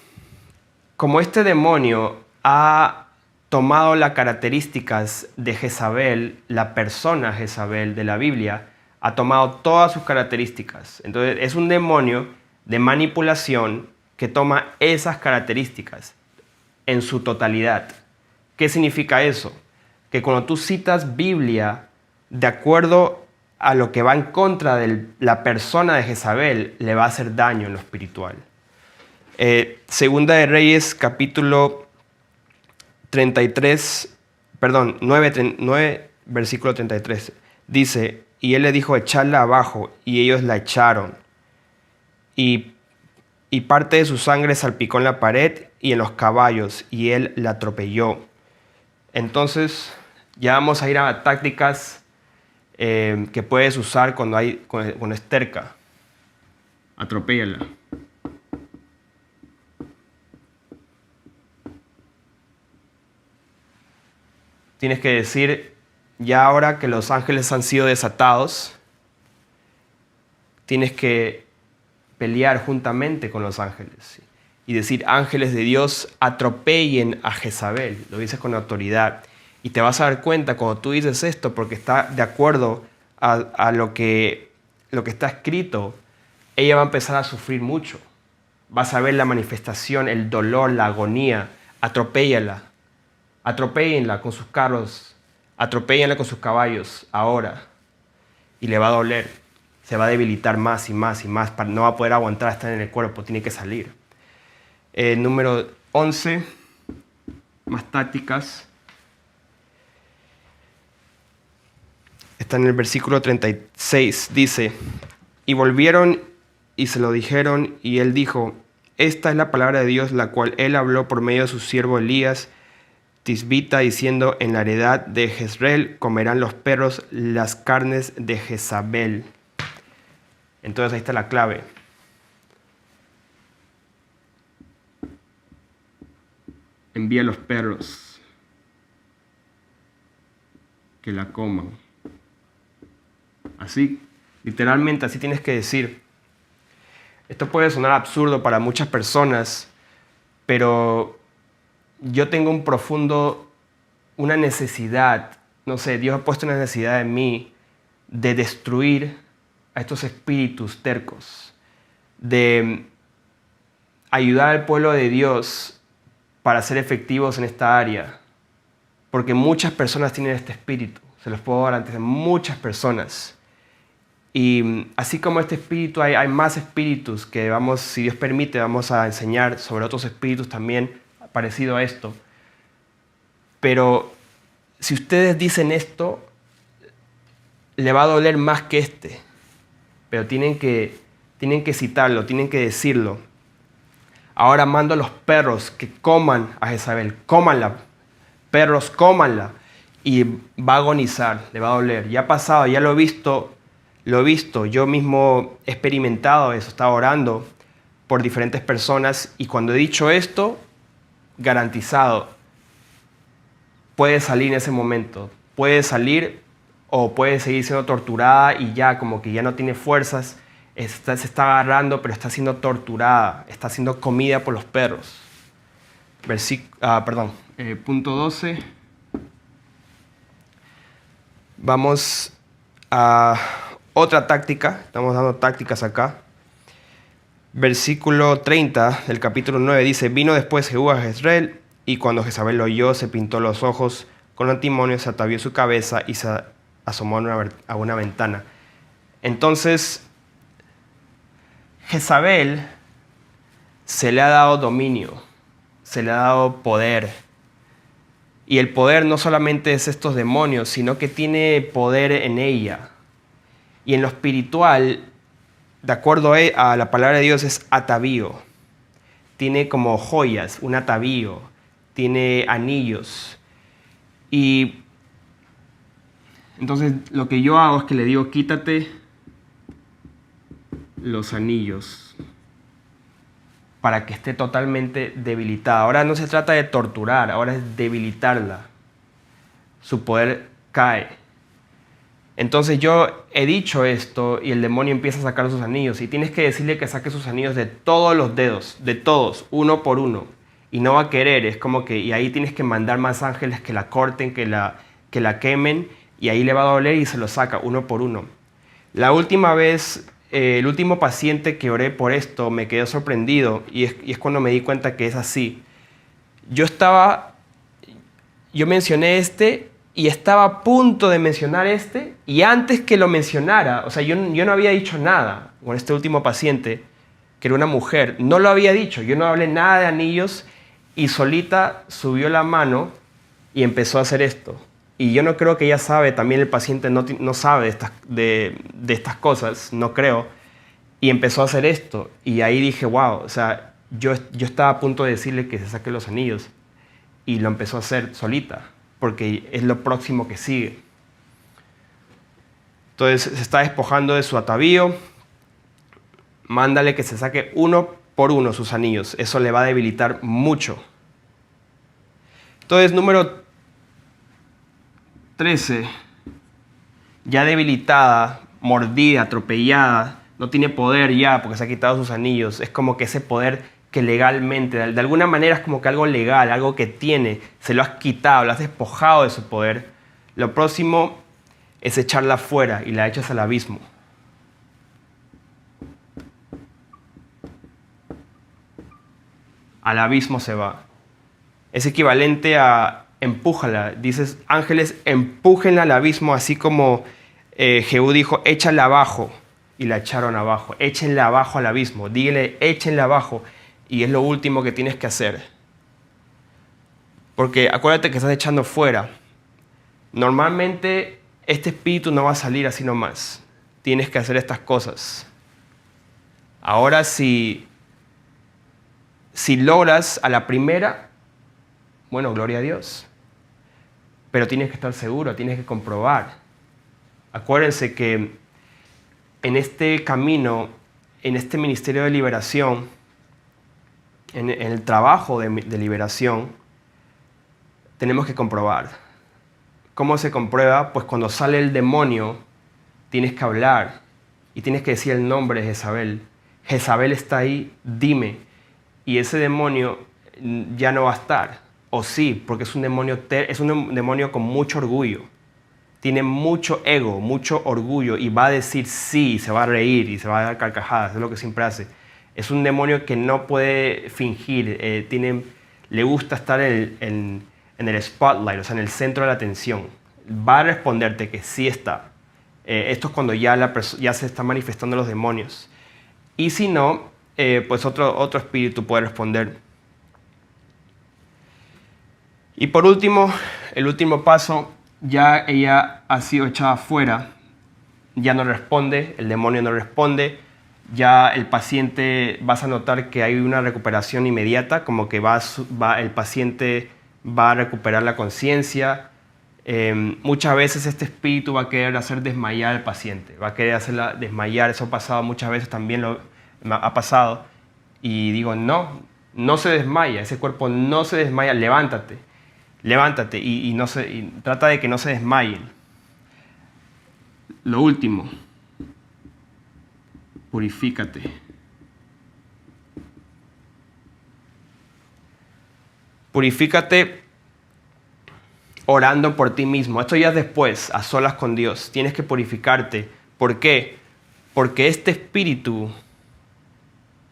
Como este demonio ha tomado las características de Jezabel, la persona Jezabel de la Biblia, ha tomado todas sus características. Entonces es un demonio de manipulación que toma esas características en su totalidad. ¿Qué significa eso? Que cuando tú citas Biblia de acuerdo a lo que va en contra de la persona de Jezabel, le va a hacer daño en lo espiritual. Segunda de Reyes, capítulo 9, versículo 33, dice: y él le dijo, echarla abajo, y ellos la echaron. Y parte de su sangre salpicó en la pared y en los caballos, y él la atropelló. Entonces, ya vamos a ir a tácticas que puedes usar cuando es terca. Atropéllala. Tienes que decir, ya ahora que los ángeles han sido desatados, tienes que pelear juntamente con los ángeles y decir, ángeles de Dios, atropellen a Jezabel. Lo dices con autoridad. Y te vas a dar cuenta cuando tú dices esto, porque está de acuerdo a lo que está escrito, ella va a empezar a sufrir mucho. Vas a ver la manifestación, el dolor, la agonía. Atropéllala. Atropéllenla con sus carros, atropéllenla con sus caballos ahora. Y le va a doler. Se va a debilitar más y más y más. No va a poder aguantar estar en el cuerpo, tiene que salir. Número 11, más tácticas. Está en el versículo 36, dice, y volvieron y se lo dijeron, y él dijo, esta es la palabra de Dios, la cual él habló por medio de su siervo Elías, Tisbita, diciendo, en la heredad de Jezreel comerán los perros las carnes de Jezabel. Entonces ahí está la clave. Envía a los perros que la coman. Así, literalmente así tienes que decir. Esto puede sonar absurdo para muchas personas, pero yo tengo una necesidad, no sé, Dios ha puesto una necesidad en mí de destruir a estos espíritus tercos, de ayudar al pueblo de Dios para ser efectivos en esta área, porque muchas personas tienen este espíritu, se los puedo garantizar, muchas personas. Y así como este espíritu, hay más espíritus que si Dios permite, vamos a enseñar sobre otros espíritus también parecido a esto. Pero si ustedes dicen esto, le va a doler más que este. Pero tienen que citarlo, tienen que decirlo. Ahora mando a los perros que coman a Jezabel, cómanla. Perros, cómanla. Y va a agonizar, le va a doler. Ya ha pasado, ya lo he visto. Yo mismo he experimentado eso, estaba orando por diferentes personas y cuando he dicho esto, garantizado, puede salir en ese momento, puede salir o puede seguir siendo torturada y ya como que ya no tiene fuerzas, se está agarrando pero está siendo torturada, está siendo comida por los perros. Punto 12. Vamos a otra táctica, estamos dando tácticas acá. Versículo 30 del capítulo 9 dice, vino después Jehú a Jezreel, y cuando Jezabel lo oyó, se pintó los ojos con antimonio, se atavió su cabeza y se asomó a una ventana. Entonces, Jezabel se le ha dado dominio, se le ha dado poder. Y el poder no solamente es estos demonios, sino que tiene poder en ella. Y en lo espiritual, de acuerdo a la palabra de Dios, es atavío. Tiene como joyas, un atavío. Tiene anillos. Y entonces lo que yo hago es que le digo, quítate los anillos para que esté totalmente debilitada. Ahora no se trata de torturar, ahora es debilitarla. Su poder cae. Entonces yo he dicho esto y el demonio empieza a sacar sus anillos y tienes que decirle que saque sus anillos de todos los dedos, de todos, uno por uno, y no va a querer. Es como que, y ahí tienes que mandar más ángeles que la corten, que la quemen, y ahí le va a doler y se lo saca uno por uno. La última vez, el último paciente que oré por esto, me quedé sorprendido, y es cuando me di cuenta que es así. Yo mencioné y estaba a punto de mencionar y antes que lo mencionara, o sea, yo no había dicho nada con este último paciente, que era una mujer, no lo había dicho, yo no hablé nada de anillos, y solita subió la mano y empezó a hacer esto. Y yo no creo que ella sabe, también el paciente no sabe de estas cosas, no creo, y empezó a hacer esto, y ahí dije, wow, o sea, yo estaba a punto de decirle que se saque los anillos, y lo empezó a hacer solita, porque es lo próximo que sigue. Entonces se está despojando de su atavío, mándale que se saque uno por uno sus anillos, eso le va a debilitar mucho. Entonces, número 13, ya debilitada, mordida, atropellada, no tiene poder ya porque se ha quitado sus anillos, es como que ese poder que legalmente, de alguna manera es como que algo legal, algo que tiene, se lo has quitado, lo has despojado de su poder. Lo próximo es echarla fuera y la echas al abismo. Al abismo se va. Es equivalente a empújala. Dices, ángeles, empújenla al abismo, así como Jehú dijo, échala abajo. Y la echaron abajo. Échenla abajo al abismo. Dígale, échenla abajo. Y es lo último que tienes que hacer. Porque acuérdate que estás echando fuera. Normalmente este espíritu no va a salir así nomás. Tienes que hacer estas cosas. Ahora si logras a la primera, bueno, gloria a Dios. Pero tienes que estar seguro, tienes que comprobar. Acuérdense que en este camino, en este ministerio de liberación, en el trabajo de liberación, tenemos que comprobar. ¿Cómo se comprueba? Pues cuando sale el demonio, tienes que hablar y tienes que decir el nombre de Jezabel. Jezabel está ahí, dime. Y ese demonio ya no va a estar. O sí, porque es un demonio con mucho orgullo. Tiene mucho ego, mucho orgullo y va a decir sí, se va a reír y se va a dar carcajadas, es lo que siempre hace. Es un demonio que no puede fingir, le gusta estar en el spotlight, o sea, en el centro de la atención. Va a responderte que sí está. Esto es cuando ya se están manifestando los demonios. Y si no, pues otro espíritu puede responder. Y por último, el último paso, ya ella ha sido echada afuera, ya no responde, el demonio no responde, ya el paciente, vas a notar que hay una recuperación inmediata, como que el paciente va a recuperar la conciencia. Muchas veces este espíritu va a querer hacer desmayar al paciente, va a querer hacerla desmayar, eso ha pasado muchas veces, también ha pasado, y digo, no se desmaya, ese cuerpo no se desmaya, levántate y trata de que no se desmayen. Lo último, purifícate. Purifícate orando por ti mismo. Esto ya es después, a solas con Dios. Tienes que purificarte. ¿Por qué? Porque este espíritu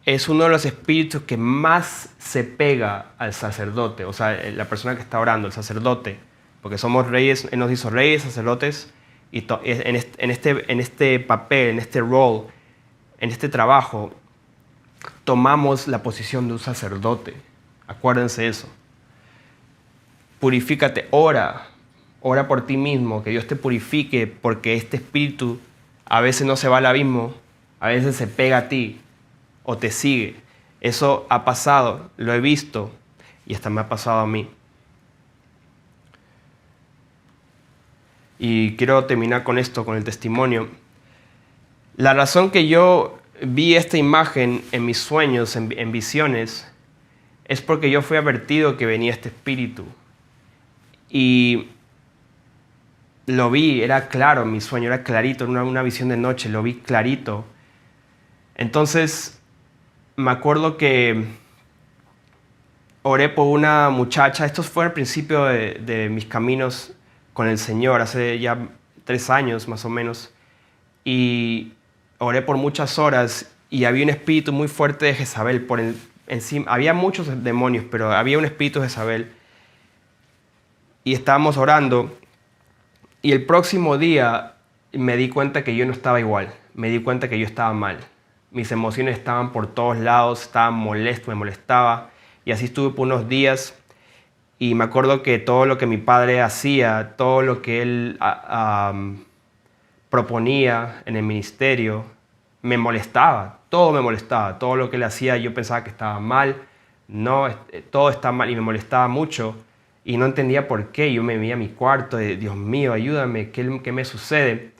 es uno de los espíritus que más se pega al sacerdote, o sea, la persona que está orando, el sacerdote, porque somos reyes, Él nos hizo reyes, sacerdotes, y en este papel, en este rol, en este trabajo, tomamos la posición de un sacerdote. Acuérdense eso. Purifícate, ora por ti mismo, que Dios te purifique, porque este espíritu a veces no se va al abismo, a veces se pega a ti o te sigue. Eso ha pasado, lo he visto y hasta me ha pasado a mí. Y quiero terminar con esto, con el testimonio. La razón que yo vi esta imagen en mis sueños, en visiones, es porque yo fui advertido que venía este espíritu. Y lo vi, era claro, mi sueño era clarito, era una visión de noche, lo vi clarito. Entonces, me acuerdo que oré por una muchacha. Esto fue al principio de mis caminos con el Señor, hace ya 3 años más o menos. Y oré por muchas horas y había un espíritu muy fuerte de Jezabel por encima. Había muchos demonios, pero había un espíritu de Jezabel. Y estábamos orando y el próximo día me di cuenta que yo no estaba igual. Me di cuenta que yo estaba mal. Mis emociones estaban por todos lados, estaba molesto, me molestaba. Y así estuve por unos días. Y me acuerdo que todo lo que mi padre hacía, todo lo que él proponía en el ministerio, me molestaba. Todo me molestaba. Todo lo que él hacía yo pensaba que estaba mal. No, todo está mal y me molestaba mucho. Y no entendía por qué. Yo me veía en mi cuarto, de, Dios mío, ayúdame, ¿qué me sucede?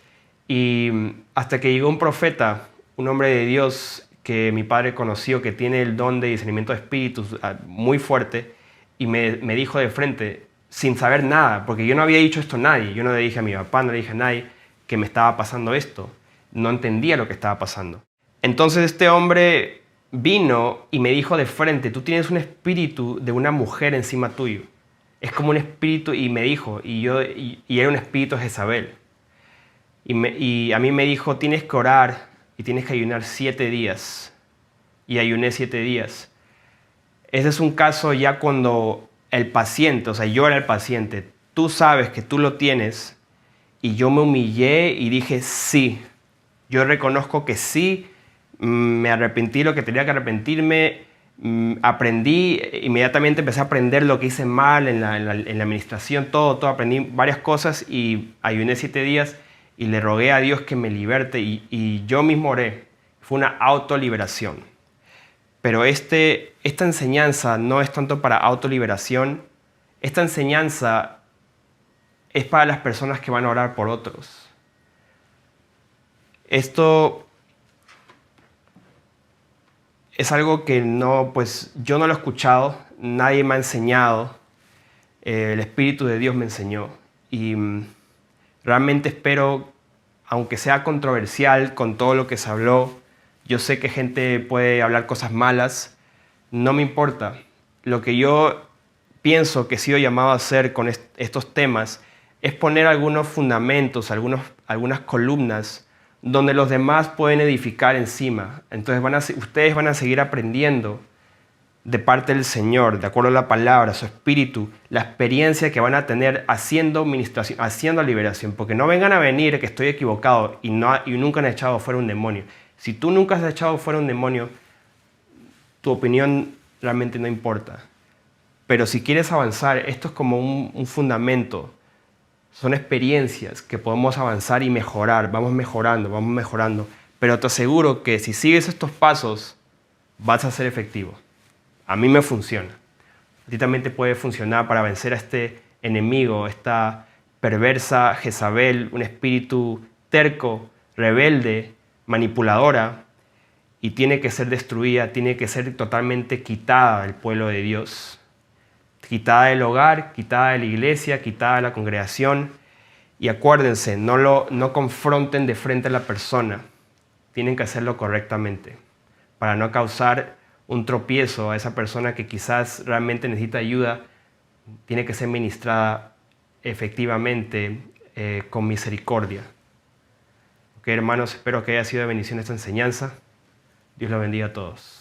Y hasta que llegó un profeta, un hombre de Dios que mi padre conoció, que tiene el don de discernimiento de espíritus muy fuerte, y me dijo de frente, sin saber nada, porque yo no había dicho esto a nadie. Yo no le dije a mi papá, no le dije a nadie que me estaba pasando esto. No entendía lo que estaba pasando. Entonces este hombre vino y me dijo de frente, tú tienes un espíritu de una mujer encima tuyo. Es como un espíritu, y me dijo, y era un espíritu de Jezabel. Y a mí me dijo, tienes que orar y tienes que ayunar 7 días. Y ayuné 7 días. Ese es un caso ya cuando el paciente, o sea, yo era el paciente, tú sabes que tú lo tienes, y yo me humillé y dije sí. Yo reconozco que sí, me arrepentí lo que tenía que arrepentirme, aprendí, inmediatamente empecé a aprender lo que hice mal en la administración, todo, aprendí varias cosas y ayuné 7 días y le rogué a Dios que me liberte y yo mismo oré. Fue una autoliberación. Pero esta enseñanza no es tanto para autoliberación, esta enseñanza es para las personas que van a orar por otros. Esto es algo que pues yo no lo he escuchado, nadie me ha enseñado, el Espíritu de Dios me enseñó. Y realmente espero, aunque sea controversial con todo lo que se habló, yo sé que gente puede hablar cosas malas, no me importa. Lo que yo pienso que he sido llamado a hacer con estos temas es poner algunos fundamentos, algunas columnas donde los demás pueden edificar encima. Entonces ustedes van a seguir aprendiendo de parte del Señor, de acuerdo a la palabra, su espíritu, la experiencia que van a tener haciendo ministración, haciendo liberación. Porque no vengan a venir que estoy equivocado y nunca han echado fuera un demonio. Si tú nunca has echado fuera un demonio, tu opinión realmente no importa. Pero si quieres avanzar, esto es como un fundamento. Son experiencias que podemos avanzar y mejorar. Vamos mejorando. Pero te aseguro que si sigues estos pasos, vas a ser efectivo. A mí me funciona. A ti también te puede funcionar para vencer a este enemigo, esta perversa Jezabel, un espíritu terco, rebelde, manipuladora, y tiene que ser destruida, tiene que ser totalmente quitada del pueblo de Dios. Quitada del hogar, quitada de la iglesia, quitada de la congregación. Y acuérdense, no confronten de frente a la persona. Tienen que hacerlo correctamente para no causar un tropiezo a esa persona que quizás realmente necesita ayuda. Tiene que ser ministrada efectivamente con misericordia. Ok, hermanos, espero que haya sido de bendición esta enseñanza. Dios los bendiga a todos.